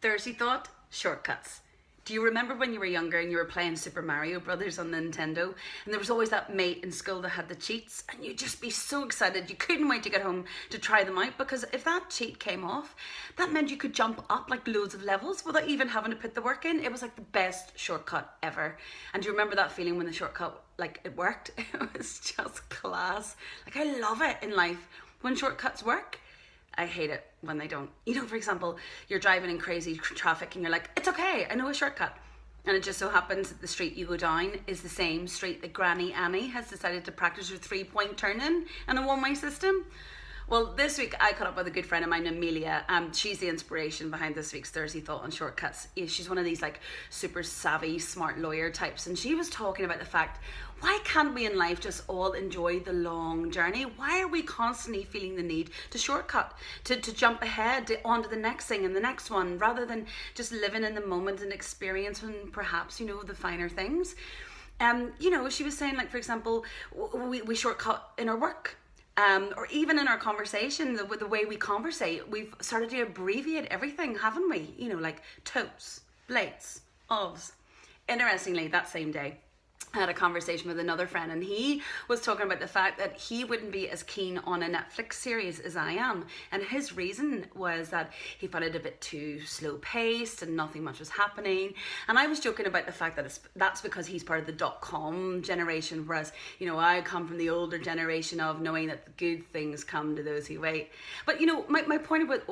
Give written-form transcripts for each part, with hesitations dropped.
Thursday thought, shortcuts. Do you remember when you were younger and you were playing Super Mario Brothers on Nintendo, and there was always that mate in school that had the cheats, and you'd just be so excited you couldn't wait to get home to try them out, because if that cheat came off, that meant you could jump up like loads of levels without even having to put the work in. It was like the best shortcut ever. And do you remember that feeling when the shortcut, like, it worked? It was just class. Like, I love it in life when shortcuts work. I hate it when they don't. You know, for example, you're driving in crazy traffic and you're like, it's okay, I know a shortcut. And it just so happens that the street you go down is the same street that Granny Annie has decided to practice her 3-point turn in a one-way system. Well, this week I caught up with a good friend of mine, Amelia. She's the inspiration behind this week's Thursday Thought on Shortcuts. She's one of these like super savvy, smart lawyer types. And she was talking about the fact, why can't we in life just all enjoy the long journey? Why are we constantly feeling the need to shortcut, to jump ahead onto the next thing and the next one, rather than just living in the moment and experiencing perhaps, you know, the finer things? You know, she was saying, like, for example, we shortcut in our work. Or even in our conversation, the way we conversate, we've started to abbreviate everything, haven't we? You know, like totes, blates, ofs. Interestingly, that same day, I had a conversation with another friend, and he was talking about the fact that he wouldn't be as keen on a Netflix series as I am. And his reason was that he found it a bit too slow paced and nothing much was happening. And I was joking about the fact that that's because he's part of the .com generation, whereas, you know, I come from the older generation of knowing that the good things come to those who wait. But, you know, my point of it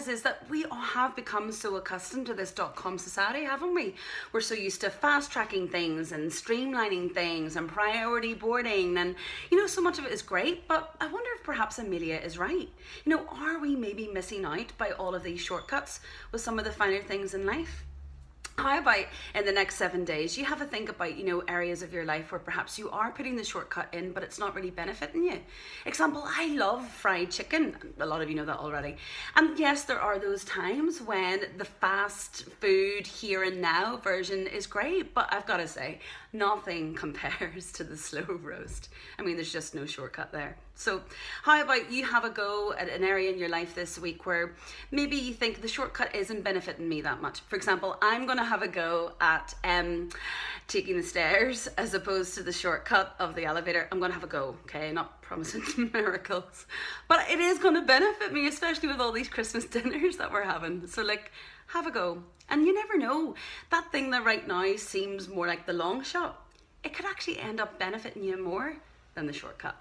is that we all have become so accustomed to this .com society, haven't we? We're so used to fast tracking things and streamlining things and priority boarding, and you know, so much of it is great, but I wonder if perhaps Amelia is right. You know, are we maybe missing out by all of these shortcuts with some of the finer things in life? How about in the next 7 days, you have a think about, you know, areas of your life where perhaps you are putting the shortcut in, but it's not really benefiting you. Example, I love fried chicken. A lot of you know that already. And yes, there are those times when the fast food here and now version is great, but I've got to say, nothing compares to the slow roast. I mean, there's just no shortcut there. So how about you have a go at an area in your life this week where maybe you think the shortcut isn't benefiting me that much. For example, I'm going to have a go at taking the stairs as opposed to the shortcut of the elevator. I'm going to have a go, okay? Not promising miracles, but it is going to benefit me, especially with all these Christmas dinners that we're having. So, like, have a go. And you never know, that thing that right now seems more like the long shot, it could actually end up benefiting you more than the shortcut.